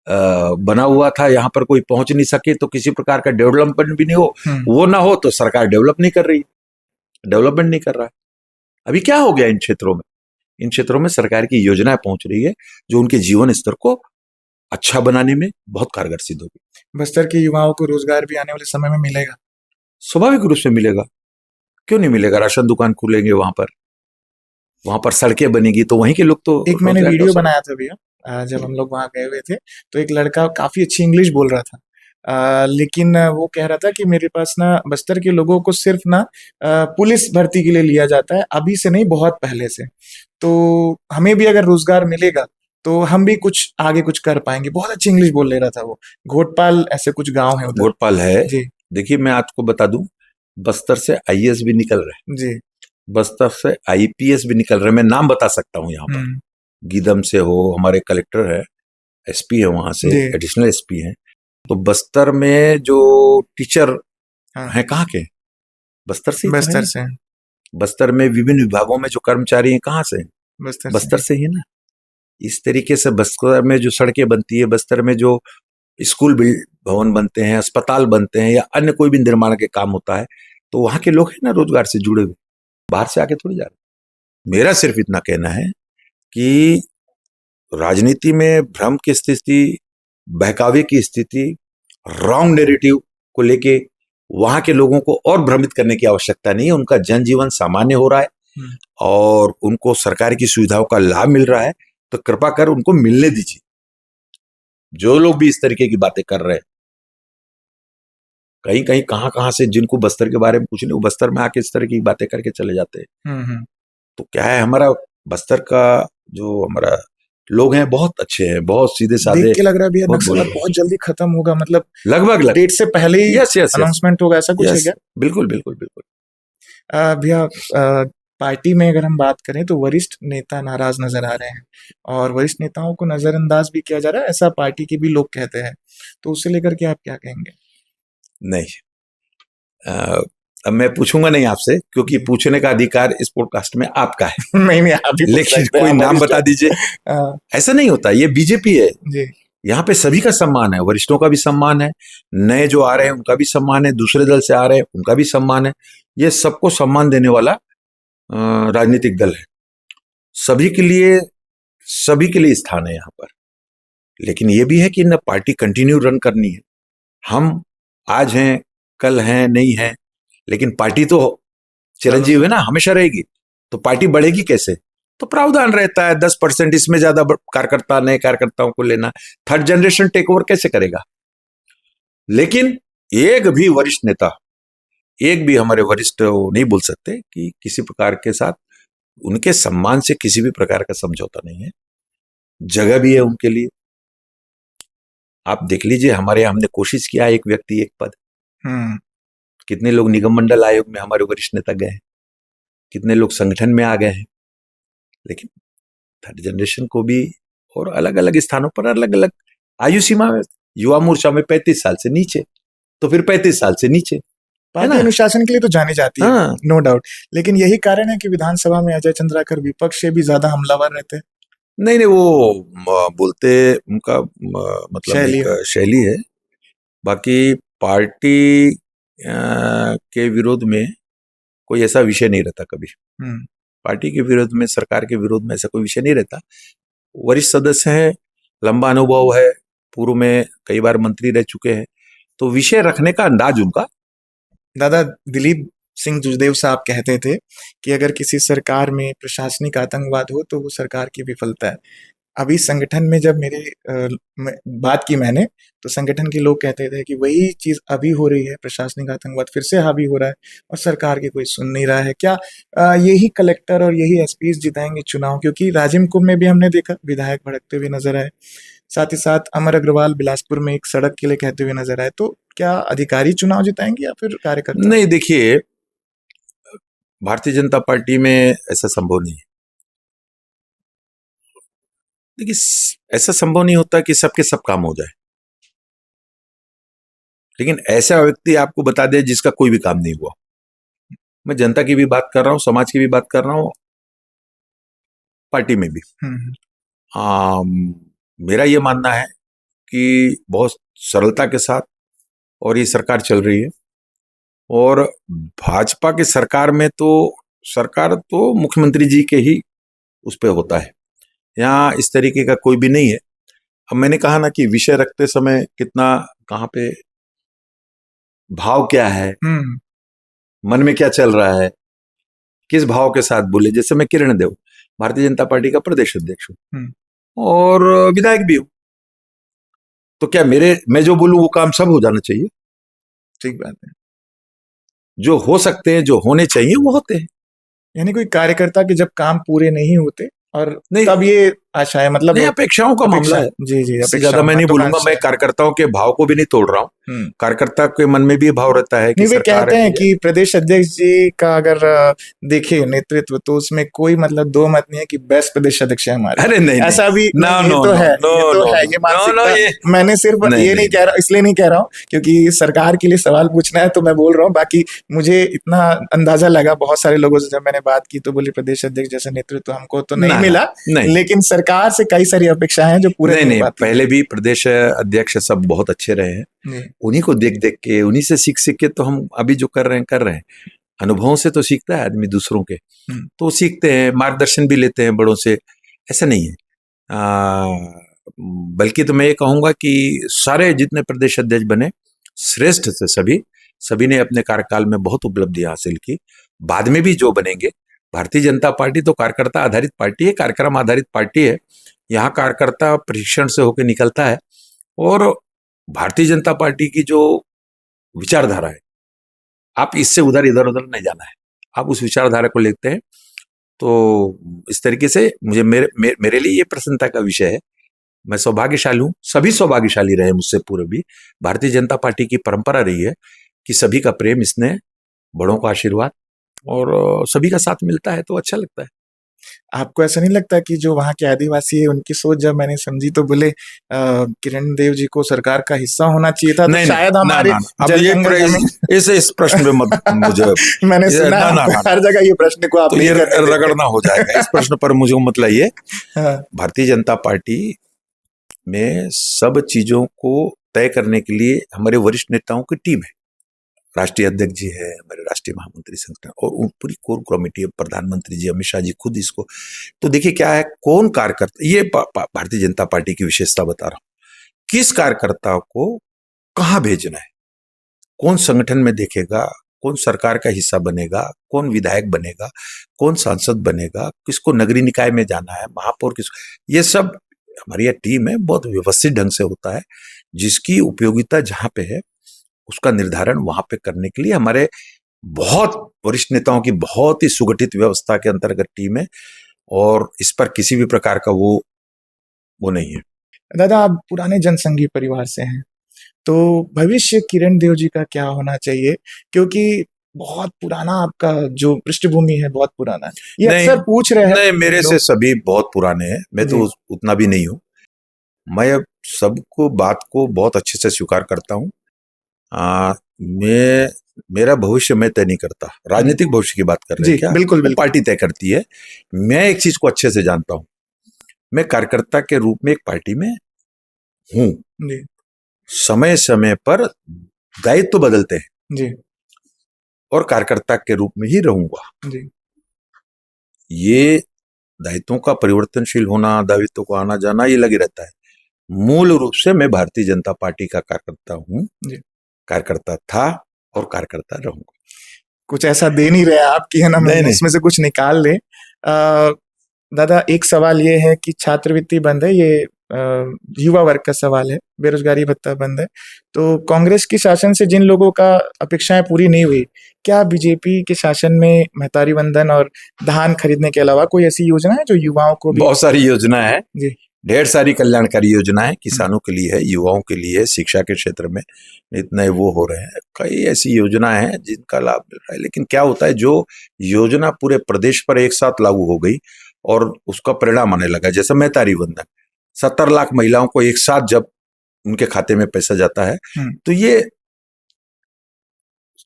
बना हुआ था, यहाँ पर कोई पहुंच नहीं सके, तो किसी प्रकार का डेवलपमेंट भी नहीं हो, वो ना हो तो सरकार डेवलप नहीं कर रही, डेवलपमेंट नहीं कर रहा है। अभी क्या हो गया इन क्षेत्रों में? इन क्षेत्रों में सरकार की योजनाएं पहुंच रही है जो उनके जीवन स्तर को अच्छा बनाने में बहुत कारगर सिद्ध होगी। बस्तर के युवाओं को रोजगार भी आने वाले समय में मिलेगा? स्वाभाविक रूप से मिलेगा, क्यों नहीं मिलेगा। राशन दुकान खुलेंगे वहां पर सड़कें बनेगी तो वहीं के लोग तो। एक मैंने वीडियो बनाया था भैया, जब हम लोग वहां गए हुए थे, तो एक लड़का काफी अच्छी इंग्लिश बोल रहा था, लेकिन वो कह रहा था कि मेरे पास ना बस्तर के लोगों को सिर्फ ना पुलिस भर्ती के लिए लिया जाता है, अभी से नहीं बहुत पहले से, तो हमें भी अगर रोजगार मिलेगा तो हम भी कुछ आगे कुछ कर पाएंगे। बहुत अच्छी इंग्लिश बोल ले रहा था वो। घोटपाल ऐसे कुछ गांव है उधर। घोटपाल है जी देखिए, मैं आपको बता दूं, बस्तर से आईएएस भी निकल रहे हैं जी। बस्तर से आईपीएस भी निकल रहे हैं। मैं नाम बता सकता हूं यहाँ पर, गीदम से हो, हमारे कलेक्टर है, एसपी है वहां से, एडिशनल एसपी है। तो बस्तर में जो टीचर हैं कहाँ के? बस्तर से। बस्तर से। बस्तर में विभिन्न विभागों में जो कर्मचारी हैं कहाँ से? बस्तर से ही ना। इस तरीके से बस्तर में जो सड़कें बनती है, बस्तर में जो स्कूल भवन बनते हैं, अस्पताल बनते हैं, या अन्य कोई भी निर्माण के काम होता है, तो वहां के लोग हैं ना रोजगार से जुड़े हुए, बाहर से आके थोड़ी जा रहे। मेरा सिर्फ इतना कहना है कि राजनीति में भ्रम की स्थिति, बहकावे की स्थिति, रॉन्ग नैरेटिव को लेके वहां के लोगों को और भ्रमित करने की आवश्यकता नहीं है। उनका जनजीवन सामान्य हो रहा है और उनको सरकार की सुविधाओं का लाभ मिल रहा है, तो कृपा कर उनको मिलने दीजिए। जो लोग भी इस तरीके की बातें कर रहे हैं, कहीं कहीं कहां से जिनको बस्तर के बारे में पूछ ले, वो बस्तर में आके इस तरह की बातें करके चले जाते हैं। तो क्या है, हमारा बस्तर का जो हमारा लोग हैं बहुत अच्छे हैं, बहुत सीधे साधे। देख के लग रहा है भैया नक्सलवाद बहुत जल्दी खत्म होगा, मतलब लगभग डेट से पहले ही अनाउंसमेंट होगा, ऐसा कुछ है क्या? बिल्कुल बिल्कुल बिल्कुल। भैया पार्टी में अगर हम बात करें तो वरिष्ठ नेता नाराज नजर आ रहे हैं और वरिष्ठ नेताओं को नजरअंदाज भी किया जा रहा है, ऐसा पार्टी के भी लोग कहते हैं, तो उससे लेकर के आप क्या कहेंगे? नहीं, अब मैं पूछूंगा नहीं आपसे, क्योंकि पूछने का अधिकार इस पॉडकास्ट में आपका है। नहीं आप भी लेकिन कोई नाम बता दीजिए। ऐसा नहीं होता, ये बीजेपी है जी। यहाँ पे सभी का सम्मान है, वरिष्ठों का भी सम्मान है, नए जो आ रहे हैं उनका भी सम्मान है, दूसरे दल से आ रहे हैं उनका भी सम्मान है। ये सबको सम्मान देने वाला राजनीतिक दल है। सभी के लिए स्थान है यहाँ पर। लेकिन ये भी है कि न पार्टी कंटिन्यू रन करनी है। हम आज हैं, कल हैं, नहीं है, लेकिन पार्टी तो चिरंजीव है ना, हमेशा रहेगी। तो पार्टी बढ़ेगी कैसे? तो प्रावधान रहता है 10% इसमें ज्यादा कार्यकर्ता, नए कार्यकर्ताओं को लेना। थर्ड जनरेशन टेक ओवर कैसे करेगा? लेकिन एक भी वरिष्ठ नेता, एक भी हमारे वरिष्ठ नहीं बोल सकते कि किसी प्रकार के साथ उनके सम्मान से किसी भी प्रकार का समझौता नहीं है। जगह भी है उनके लिए। आप देख लीजिए, हमारे यहाँ हमने कोशिश किया एक व्यक्ति एक पद। कितने लोग निगम मंडल आयोग में हमारे वरिष्ठ नेता गए हैं, कितने लोग संगठन में आ गए हैं। लेकिन थर्ड जनरेशन को भी और अलग अलग स्थानों पर अलग अलग आयु सीमा में, युवा मोर्चा में 35 साल से नीचे, तो फिर 35 साल से नीचे पार्टी अनुशासन के लिए तो जानी जाती है, नो डाउट। लेकिन यही कारण है कि विधानसभा में अजय चंद्राकर विपक्ष से भी ज्यादा हमलावर रहते हैं। नहीं, वो बोलते उनका मतलब शैली है। बाकी पार्टी के विरोध में कोई ऐसा विषय नहीं रहता कभी। पार्टी के विरोध में, सरकार के विरोध में ऐसा कोई विषय नहीं रहता। वरिष्ठ सदस्य हैं, लंबा अनुभव है, पूर्व में कई बार मंत्री रह चुके हैं, तो विषय रखने का अंदाज उनका। दादा दिलीप सिंह जुजदेव साहब कहते थे कि अगर किसी सरकार में प्रशासनिक आतंकवाद हो तो वो सरकार की विफलता है। अभी संगठन में जब बात की मैंने, तो संगठन के लोग कहते थे कि वही चीज अभी हो रही है, प्रशासनिक आतंकवाद फिर से हावी हो रहा है और सरकार की कोई सुन नहीं रहा है। क्या यही कलेक्टर और यही एसपीज जिताएंगे चुनाव? क्योंकि राजिम कुंभ में भी हमने देखा विधायक भड़कते हुए नजर आए, साथ ही साथ अमर अग्रवाल बिलासपुर में एक सड़क के लिए कहते हुए नजर आए। तो क्या अधिकारी चुनाव जिताएंगे या फिर कार्यकर्ता? नहीं, देखिए, भारतीय जनता पार्टी में ऐसा संभव नहीं है। देखिए, ऐसा संभव नहीं होता कि सबके सब काम हो जाए, लेकिन ऐसा व्यक्ति आपको बता दे जिसका कोई भी काम नहीं हुआ। मैं जनता की भी बात कर रहा हूं, समाज की भी बात कर रहा हूं, पार्टी में भी। मेरा ये मानना है कि बहुत सरलता के साथ और ये सरकार चल रही है। और भाजपा की सरकार में तो सरकार तो मुख्यमंत्री जी के ही उस पर होता है। यहाँ इस तरीके का कोई भी नहीं है। अब मैंने कहा ना कि विषय रखते समय कितना, कहाँ पे भाव क्या है, मन में क्या चल रहा है, किस भाव के साथ बोले। जैसे मैं किरण देव, भारतीय जनता पार्टी का प्रदेश अध्यक्ष हूँ और विधायक भी हूँ, तो क्या मैं जो बोलूं वो काम सब हो जाना चाहिए? ठीक बात है। जो हो सकते हैं, जो होने चाहिए वो होते हैं। यानी कोई कार्यकर्ता के जब काम पूरे नहीं होते और नहीं, तब ये आशा है, मतलब नहीं, अपेक्षाओं का मामला है। जी जी, इससे ज्यादा मैं नहीं बोलूंगा। मैं कार्यकर्ताओं के भाव को भी नहीं तोड़ रहा हूँ। कार्यकर्ता के मन में भी भाव रहता है कि नहीं, वे कहते हैं कि प्रदेश अध्यक्ष जी का अगर देखे नेतृत्व तो उसमें कोई मतलब दो मत नहीं है कि बेस्ट प्रदेश अध्यक्ष है हमारे। अरे नहीं, ऐसा भी ये मानसिकता। मैंने सिर्फ ये नहीं कह रहा, इसलिए नहीं कह रहा हूँ क्योंकि सरकार के लिए सवाल पूछना है तो मैं बोल रहा हूँ। बाकी मुझे इतना अंदाजा लगा बहुत सारे लोगों से, जब मैंने बात की तो बोले प्रदेश अध्यक्ष जैसा नेतृत्व हमको तो नहीं मिला, लेकिन सरकार से कई सारी अपेक्षाएं हैं जो पूरे नहीं। पहले भी प्रदेश अध्यक्ष सब बहुत अच्छे रहे हैं। उन्हीं को देख देख के, उन्हीं से सीख के तो हम अभी जो कर रहे हैं। अनुभवों से तो सीखता है आदमी दूसरों के, तो सीखते हैं, मार्गदर्शन भी लेते हैं बड़ों से। ऐसा नहीं है। बल्कि तो मैं ये कहूंगा कि सारे जितने प्रदेश अध्यक्ष बने श्रेष्ठ थे। सभी ने अपने कार्यकाल में बहुत उपलब्धियां हासिल की। बाद में भी जो बनेंगे, भारतीय जनता पार्टी तो कार्यकर्ता आधारित पार्टी है, कार्यक्रम आधारित पार्टी है। यहाँ कार्यकर्ता प्रशिक्षण से होकर निकलता है और भारतीय जनता पार्टी की जो विचारधारा है, आप इससे उधर इधर उधर नहीं जाना है, आप उस विचारधारा को लेते हैं। तो इस तरीके से मुझे मेरे लिए ये प्रसन्नता का विषय है। मैं सौभाग्यशाली हूँ, सभी सौभाग्यशाली रहे मुझसे पूर्व भी। भारतीय जनता पार्टी की परंपरा रही है कि सभी का प्रेम, स्नेह, बड़ों का आशीर्वाद और सभी का साथ मिलता है, तो अच्छा लगता है। आपको ऐसा नहीं लगता कि जो वहाँ के आदिवासी है उनकी सोच जब मैंने समझी तो बोले किरण देव जी को सरकार का हिस्सा होना चाहिए था, तो शायद हमारे इस प्रश्न में मत मुझे मैंने सुना हर जगह ये प्रश्न को आप तो ये रगड़ना हो जाएगा। इस प्रश्न पर मुझे मत लाइए। भारतीय जनता पार्टी में सब चीजों को तय करने के लिए हमारे वरिष्ठ नेताओं की टीम है। राष्ट्रीय अध्यक्ष जी है, हमारे राष्ट्रीय महामंत्री संगठन, और पूरी कोर कमेटी है, प्रधानमंत्री जी, अमित शाह जी खुद इसको। तो देखिए क्या है, कौन कार्यकर्ता, ये भारतीय जनता पार्टी की विशेषता बता रहा हूं, किस कार्यकर्ता को कहां भेजना है, कौन संगठन में देखेगा, कौन सरकार का हिस्सा बनेगा, कौन विधायक बनेगा, कौन सांसद बनेगा, किसको नगरीय निकाय में जाना है, महापौर किसको, ये सब हमारी यह टीम है, बहुत व्यवस्थित ढंग से होता है। जिसकी उपयोगिता जहां पे है उसका निर्धारण वहां पे करने के लिए हमारे बहुत वरिष्ठ नेताओं की बहुत ही सुगठित व्यवस्था के अंतर्गत टीम है, और इस पर किसी भी प्रकार का वो नहीं है। दादा, आप पुराने जनसंघी परिवार से हैं, तो भविष्य किरण देव जी का क्या होना चाहिए? क्योंकि बहुत पुराना आपका जो पृष्ठभूमि है बहुत पुराना है, ये अक्सर पूछ रहे हैं। नहीं, मेरे से सभी बहुत पुराने हैं, मैं तो उतना भी नहीं हूँ। मैं सबको बात को बहुत अच्छे से स्वीकार करता हूँ। मेरा भविष्य मैं तय नहीं करता, राजनीतिक भविष्य की बात कर रहे हैं क्या? बिल्कुल पार्टी तय करती है। मैं एक चीज को अच्छे से जानता हूँ, मैं कार्यकर्ता के रूप में एक पार्टी में हूँ। समय समय पर दायित्व तो बदलते हैं जी, और कार्यकर्ता के रूप में ही रहूंगा जी। ये दायित्वों का परिवर्तनशील होना, दायित्व को आना जाना, ये लगे रहता है। मूल रूप से मैं भारतीय जनता पार्टी का कार्यकर्ता हूँ, कार्यकर्ता था और कार्यकर्ता रहूंगा। कुछ ऐसा दे नहीं रहे आप कि है ना मैं इसमें से कुछ निकाल ले। दादा, एक सवाल ये है कि छात्रवृत्ति बंद है, ये युवा वर्ग का सवाल है, बेरोजगारी भत्ता बंद है, तो कांग्रेस के शासन से जिन लोगों का अपेक्षाएं पूरी नहीं हुई, क्या बीजेपी के शासन में महतारी वंदन और धान खरीदने के अलावा कोई ऐसी योजना है जो युवाओं को भी? बहुत सारी योजना है जी, ढेर सारी कल्याणकारी योजनाएं किसानों के लिए है, युवाओं के लिए है, शिक्षा के क्षेत्र में इतने वो हो रहे हैं, कई ऐसी योजनाएं हैं जिनका लाभ मिल रहा है। लेकिन क्या होता है, जो योजना पूरे प्रदेश पर एक साथ लागू हो गई और उसका परिणाम आने लगा, जैसे महतारी वंदन, 70 लाख महिलाओं को एक साथ जब उनके खाते में पैसा जाता है तो ये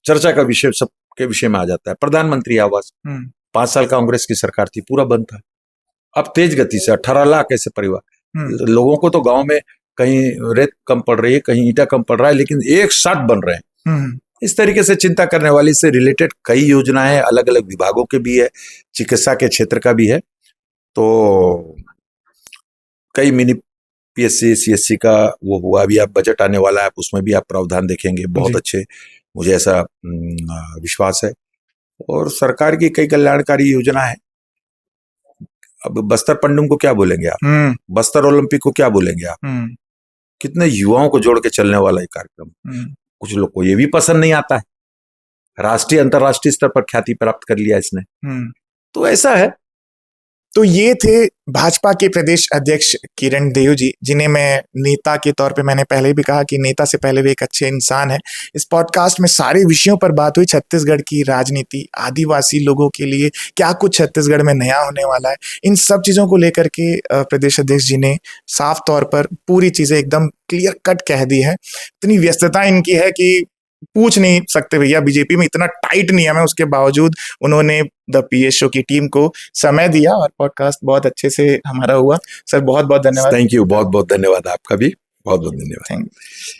चर्चा का विषय, सबके विषय में आ जाता है। प्रधानमंत्री आवास 5 साल कांग्रेस की सरकार थी, पूरा बंद था। अब तेज गति से 18 लाख ऐसे परिवार, लोगों को तो गांव में कहीं रेत कम पड़ रही है, कहीं ईंटा कम पड़ रहा है, लेकिन एक साथ बन रहे हैं। इस तरीके से चिंता करने वाली से रिलेटेड कई योजनाएं अलग अलग विभागों के भी है, चिकित्सा के क्षेत्र का भी है, तो कई मिनी पीएससी सीएससी का वो हुआ, अभी आप बजट आने वाला है, उसमें भी आप प्रावधान देखेंगे, बहुत अच्छे, मुझे ऐसा विश्वास है। और सरकार की कई कल्याणकारी योजना है। अब बस्तर पंडुम को क्या बोलेंगे आप, बस्तर ओलंपिक को क्या बोलेंगे आप, कितने युवाओं को जोड़ के चलने वाला ये कार्यक्रम। कुछ लोग को ये भी पसंद नहीं आता है, राष्ट्रीय अंतर्राष्ट्रीय स्तर पर ख्याति प्राप्त कर लिया इसने। तो ऐसा है। तो ये थे भाजपा के प्रदेश अध्यक्ष किरण देव जी, जिन्हें मैं नेता के तौर पे, मैंने पहले भी कहा कि नेता से पहले भी एक अच्छे इंसान है। इस पॉडकास्ट में सारे विषयों पर बात हुई, छत्तीसगढ़ की राजनीति, आदिवासी लोगों के लिए क्या कुछ छत्तीसगढ़ में नया होने वाला है, इन सब चीज़ों को लेकर के प्रदेश अध्यक्ष जी ने साफ तौर पर पूरी चीज़ें एकदम क्लियर कट कह दी है। इतनी व्यस्तता इनकी है कि पूछ नहीं सकते भैया, बीजेपी में इतना टाइट नियम है, उसके बावजूद उन्होंने द पीएस शो की टीम को समय दिया और पॉडकास्ट बहुत अच्छे से हमारा हुआ। सर बहुत बहुत धन्यवाद। थैंक यू, बहुत बहुत धन्यवाद, आपका भी बहुत बहुत धन्यवाद। Thank you.